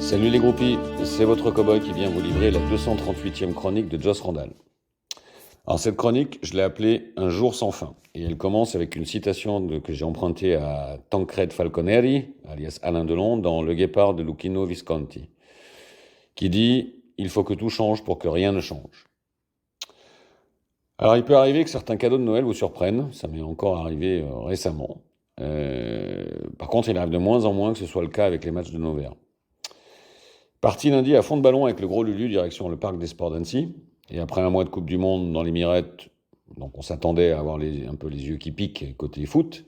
Salut les groupies, c'est votre cowboy qui vient vous livrer la 238e chronique de Joss Randall. Alors cette chronique, je l'ai appelée Un jour sans fin. Et elle commence avec une citation que j'ai empruntée à Tancred Falconeri, alias Alain Delon, dans Le Guépard de Luchino Visconti, qui dit « Il faut que tout change pour que rien ne change ». Alors il peut arriver que certains cadeaux de Noël vous surprennent, ça m'est encore arrivé récemment. Par contre, il arrive de moins en moins que ce soit le cas avec les matchs de Nevers. Parti lundi à fond de ballon avec le gros Lulu direction le parc des Sports d'Annecy. Et après un mois de Coupe du Monde dans les Mirettes, donc on s'attendait à avoir un peu les yeux qui piquent côté foot.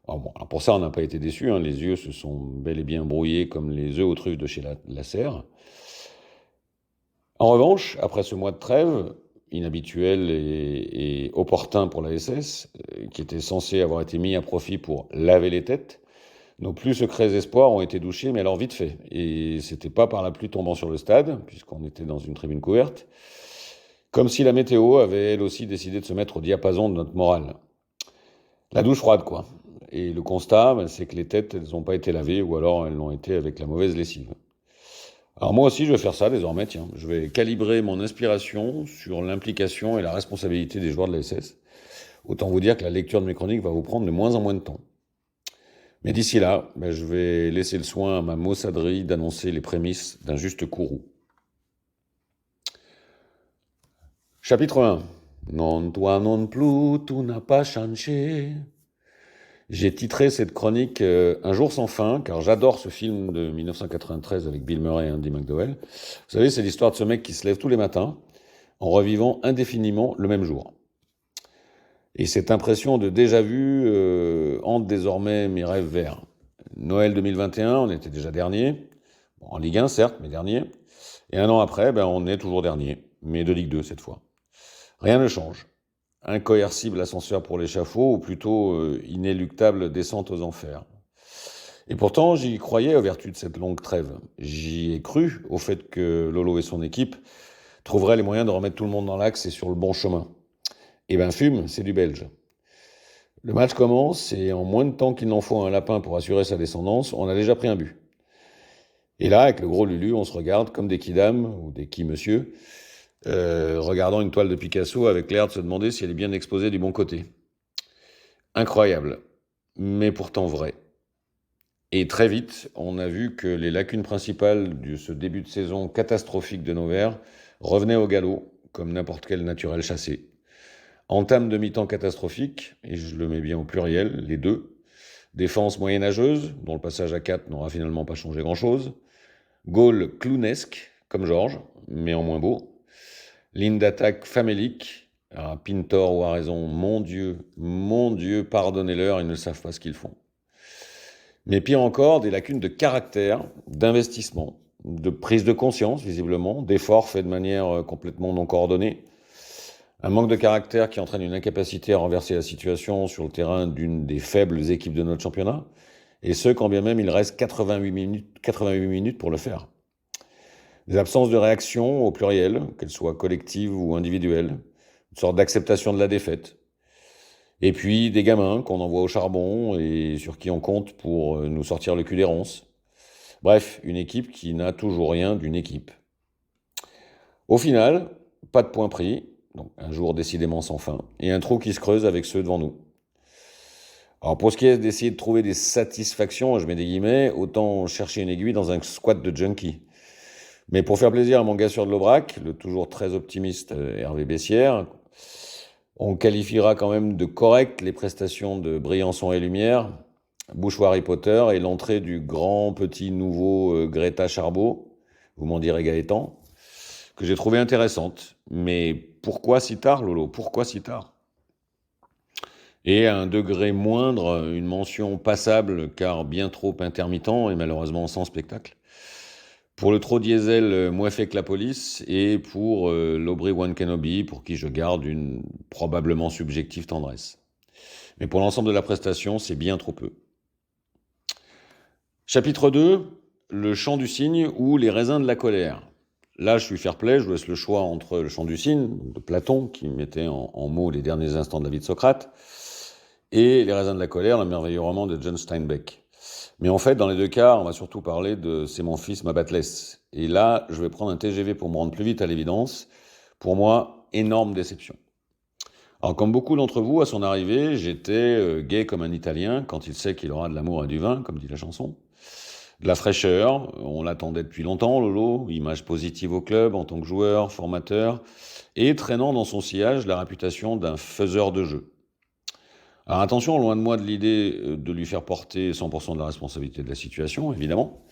Alors pour ça, on n'a pas été déçus. Les yeux se sont bel et bien brouillés comme les œufs aux truffes de chez la Serre. En revanche, après ce mois de trêve, inhabituel et opportun pour la SS, qui était censé avoir été mis à profit pour laver les têtes, nos plus secrets espoirs ont été douchés, mais alors vite fait. Et c'était pas par la pluie tombant sur le stade, puisqu'on était dans une tribune couverte, comme si la météo avait elle aussi décidé de se mettre au diapason de notre morale. La douche froide, quoi. Et le constat, c'est que les têtes, elles n'ont pas été lavées, ou alors elles l'ont été avec la mauvaise lessive. Alors moi aussi, je vais faire ça désormais, tiens. Je vais calibrer mon inspiration sur l'implication et la responsabilité des joueurs de la SS. Autant vous dire que la lecture de mes chroniques va vous prendre de moins en moins de temps. Mais d'ici là, je vais laisser le soin à ma maussaderie d'annoncer les prémices d'un juste courroux. Chapitre 1. Non, toi non plus, tout n'a pas changé. J'ai titré cette chronique Un jour sans fin, car j'adore ce film de 1993 avec Bill Murray et Andy McDowell. Vous savez, c'est l'histoire de ce mec qui se lève tous les matins en revivant indéfiniment le même jour. Et cette impression de déjà-vu hante désormais mes rêves verts. Noël 2021, on était déjà dernier. Bon, en Ligue 1, certes, mais dernier. Et un an après, on est toujours dernier, mais de Ligue 2 cette fois. Rien ne change. Incoercible ascenseur pour l'échafaud, ou plutôt inéluctable descente aux enfers. Et pourtant, j'y croyais aux vertus de cette longue trêve. J'y ai cru au fait que Lolo et son équipe trouveraient les moyens de remettre tout le monde dans l'axe et sur le bon chemin. Et fume, c'est du belge. Le match commence et en moins de temps qu'il n'en faut à un lapin pour assurer sa descendance, on a déjà pris un but. Et là, avec le gros Lulu, on se regarde comme des kidam ou des qui-monsieur, regardant une toile de Picasso avec l'air de se demander si elle est bien exposée du bon côté. Incroyable, mais pourtant vrai. Et très vite, on a vu que les lacunes principales de ce début de saison catastrophique de Nevers revenaient au galop, comme n'importe quel naturel chassé. Entame de mi-temps catastrophique, et je le mets bien au pluriel, les deux. Défense moyenâgeuse, dont le passage à 4 n'aura finalement pas changé grand-chose. Goal clownesque, comme Georges, mais en moins beau. Ligne d'attaque famélique. Alors, Pintor ou a raison, mon Dieu, pardonnez-leur, ils ne savent pas ce qu'ils font. Mais pire encore, des lacunes de caractère, d'investissement, de prise de conscience, visiblement, d'efforts faits de manière complètement non coordonnée. Un manque de caractère qui entraîne une incapacité à renverser la situation sur le terrain d'une des faibles équipes de notre championnat, et ce, quand bien même il reste 88 minutes pour le faire. Des absences de réaction au pluriel, qu'elles soient collectives ou individuelles, une sorte d'acceptation de la défaite. Et puis des gamins qu'on envoie au charbon et sur qui on compte pour nous sortir le cul des ronces. Bref, une équipe qui n'a toujours rien d'une équipe. Au final, pas de points pris, donc un jour décidément sans fin, et un trou qui se creuse avec ceux devant nous. Alors pour ce qui est d'essayer de trouver des satisfactions, je mets des guillemets, autant chercher une aiguille dans un squat de junkie. Mais pour faire plaisir à mon gars sur de l'Aubrac, le toujours très optimiste Hervé Bessières, on qualifiera quand même de correct les prestations de Briançon et Lumière, Bouchoir Harry Potter et l'entrée du grand petit nouveau Greta Charbot, vous m'en direz Gaëtan, que j'ai trouvé intéressante. Mais pourquoi si tard, Lolo? Pourquoi si tard? Et à un degré moindre, une mention passable, car bien trop intermittent et malheureusement sans spectacle, pour le trop diesel moins fait que la police, et pour l'Obi-Wan Kenobi, pour qui je garde une probablement subjective tendresse. Mais pour l'ensemble de la prestation, c'est bien trop peu. Chapitre 2, le chant du cygne ou les raisins de la colère. Là, je suis fair-play, je vous laisse le choix entre le chant du cygne, de Platon, qui mettait en mots les derniers instants de la vie de Socrate, et les raisins de la colère, le merveilleux roman de John Steinbeck. Mais en fait, dans les deux cas, on va surtout parler de C'est mon fils, ma Batless. Et là, je vais prendre un TGV pour me rendre plus vite à l'évidence. Pour moi, énorme déception. Alors, comme beaucoup d'entre vous, à son arrivée, j'étais gai comme un Italien quand il sait qu'il aura de l'amour et du vin, comme dit la chanson. De la fraîcheur, on l'attendait depuis longtemps, Lolo, image positive au club en tant que joueur, formateur, et traînant dans son sillage la réputation d'un faiseur de jeu. Alors attention, loin de moi de l'idée de lui faire porter 100% de la responsabilité de la situation, évidemment,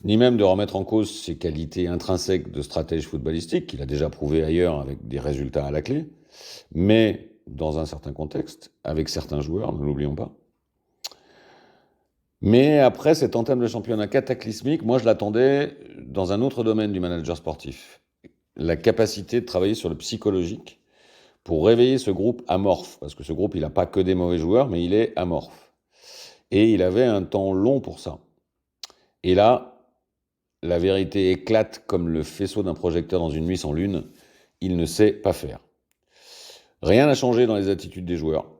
ni même de remettre en cause ses qualités intrinsèques de stratège footballistique, qu'il a déjà prouvé ailleurs avec des résultats à la clé, mais dans un certain contexte, avec certains joueurs, ne l'oublions pas. Mais après cette entame de championnat cataclysmique, moi je l'attendais dans un autre domaine du manager sportif. La capacité de travailler sur le psychologique pour réveiller ce groupe amorphe. Parce que ce groupe, il n'a pas que des mauvais joueurs, mais il est amorphe. Et il avait un temps long pour ça. Et là, la vérité éclate comme le faisceau d'un projecteur dans une nuit sans lune. Il ne sait pas faire. Rien n'a changé dans les attitudes des joueurs.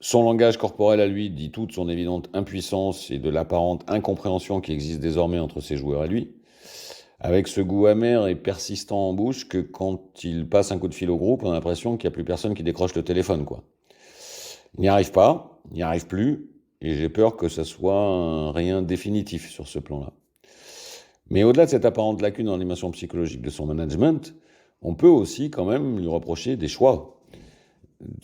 Son langage corporel à lui dit toute son évidente impuissance et de l'apparente incompréhension qui existe désormais entre ses joueurs et lui, avec ce goût amer et persistant en bouche que quand il passe un coup de fil au groupe, on a l'impression qu'il n'y a plus personne qui décroche le téléphone, quoi. Il n'y arrive pas, il n'y arrive plus, et j'ai peur que ce soit un rien définitif sur ce plan-là. Mais au-delà de cette apparente lacune dans l'animation psychologique de son management, on peut aussi quand même lui reprocher des choix,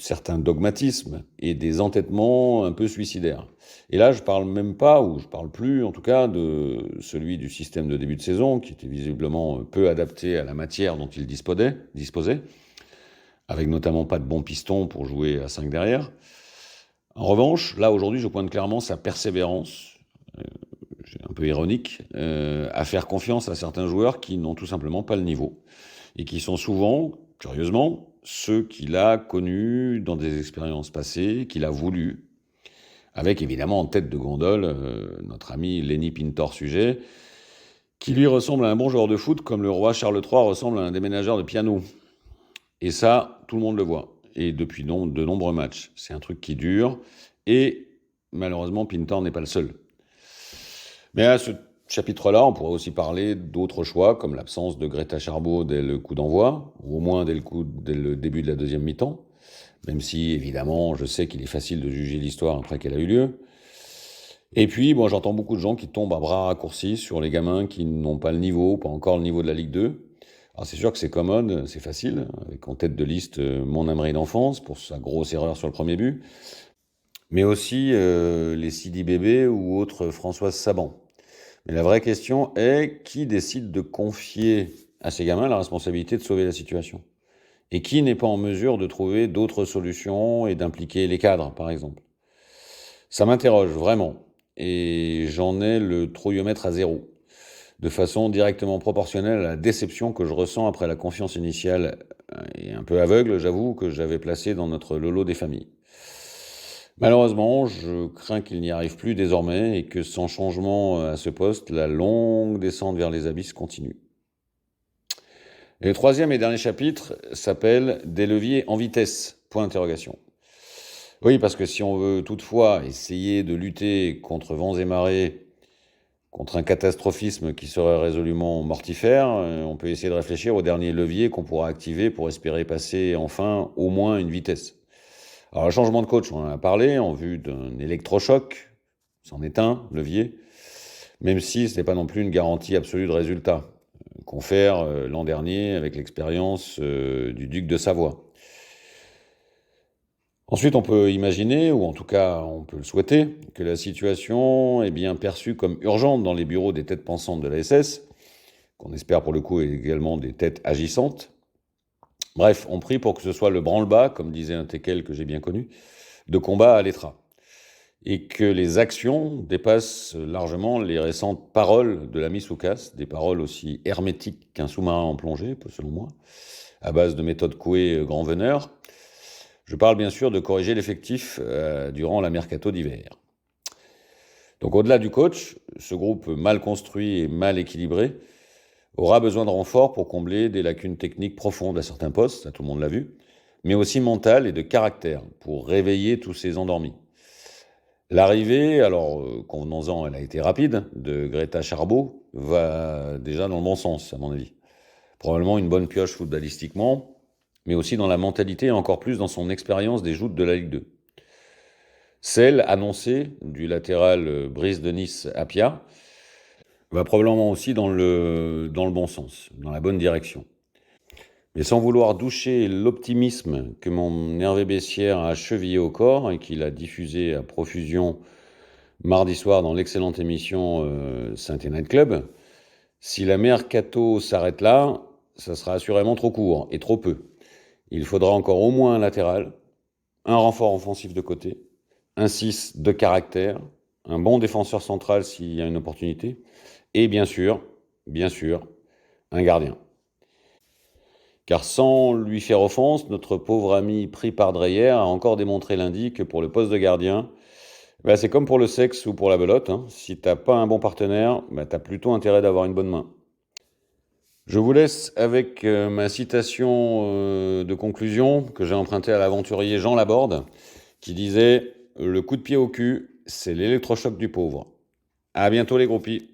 certains dogmatismes et des entêtements un peu suicidaires. Et là, je parle même pas, ou je parle plus en tout cas, de celui du système de début de saison, qui était visiblement peu adapté à la matière dont il disposait, avec notamment pas de bons pistons pour jouer à 5 derrière. En revanche, là aujourd'hui, je pointe clairement sa persévérance, un peu ironique, à faire confiance à certains joueurs qui n'ont tout simplement pas le niveau, et qui sont souvent, curieusement, ceux qu'il a connus dans des expériences passées, qu'il a voulu, avec évidemment en tête de gondole notre ami Lenny Pintor-Sujet, qui lui ressemble à un bon joueur de foot comme le roi Charles III ressemble à un déménageur de piano. Et ça, tout le monde le voit, et depuis de nombreux matchs. C'est un truc qui dure, et malheureusement, Pintor n'est pas le seul. Mais à ce chapitre-là, on pourrait aussi parler d'autres choix, comme l'absence de Greta Charbeau dès le coup d'envoi, ou au moins dès le début de la deuxième mi-temps, même si, évidemment, je sais qu'il est facile de juger l'histoire après qu'elle a eu lieu. Et puis, bon, j'entends beaucoup de gens qui tombent à bras raccourcis sur les gamins qui n'ont pas le niveau, pas encore le niveau de la Ligue 2. Alors c'est sûr que c'est commode, c'est facile, avec en tête de liste mon Emery d'enfance, pour sa grosse erreur sur le premier but, mais aussi les Sidi Bébé ou autres Françoise Saban. Mais la vraie question est, qui décide de confier à ces gamins la responsabilité de sauver la situation? Et qui n'est pas en mesure de trouver d'autres solutions et d'impliquer les cadres, par exemple? Ça m'interroge vraiment, et j'en ai le trouillomètre à 0, de façon directement proportionnelle à la déception que je ressens après la confiance initiale, et un peu aveugle, j'avoue, que j'avais placée dans notre Lolo des familles. Malheureusement, je crains qu'il n'y arrive plus désormais et que sans changement à ce poste, la longue descente vers les abysses continue. Et le troisième et dernier chapitre s'appelle « Des leviers en vitesse ». Point d'interrogation. Oui, parce que si on veut toutefois essayer de lutter contre vents et marées, contre un catastrophisme qui serait résolument mortifère, on peut essayer de réfléchir aux derniers leviers qu'on pourra activer pour espérer passer enfin au moins une vitesse. Alors le changement de coach, on en a parlé, en vue d'un électrochoc, c'en est un levier, même si ce n'est pas non plus une garantie absolue de résultat, confère l'an dernier avec l'expérience du duc de Savoie. Ensuite, on peut imaginer, ou en tout cas on peut le souhaiter, que la situation est bien perçue comme urgente dans les bureaux des têtes pensantes de la SS, qu'on espère pour le coup également des têtes agissantes. Bref, on prie pour que ce soit le branle-bas, comme disait un teckel que j'ai bien connu, de combat à l'Étra. Et que les actions dépassent largement les récentes paroles de l'ami Soukas, des paroles aussi hermétiques qu'un sous-marin en plongée, selon moi, à base de méthode Coué grand veneur. Je parle bien sûr de corriger l'effectif durant la mercato d'hiver. Donc au-delà du coach, ce groupe mal construit et mal équilibré aura besoin de renforts pour combler des lacunes techniques profondes à certains postes, ça tout le monde l'a vu, mais aussi mentales et de caractère pour réveiller tous ces endormis. L'arrivée, alors convenons-en, elle a été rapide, de Greta Charbeau, va déjà dans le bon sens, à mon avis. Probablement une bonne pioche footballistiquement, mais aussi dans la mentalité et encore plus dans son expérience des joutes de la Ligue 2. Celle annoncée du latéral Brice de Nice Apia va probablement aussi dans le bon sens, dans la bonne direction. Mais sans vouloir doucher l'optimisme que mon Hervé Bessière a chevillé au corps et qu'il a diffusé à profusion mardi soir dans l'excellente émission Saint-Étienne Night Club, si la mercato s'arrête là, ça sera assurément trop court et trop peu. Il faudra encore au moins un latéral, un renfort offensif de côté, un 6 de caractère, un bon défenseur central s'il y a une opportunité, et bien sûr, un gardien. Car sans lui faire offense, notre pauvre ami pris par Dreyer a encore démontré lundi que pour le poste de gardien, bah, c'est comme pour le sexe ou pour la belote, hein. Si t'as pas un bon partenaire, bah, t'as plutôt intérêt d'avoir une bonne main. Je vous laisse avec ma citation de conclusion que j'ai empruntée à l'aventurier Jean Laborde, qui disait « Le coup de pied au cul, c'est l'électrochoc du pauvre ». À bientôt les groupies.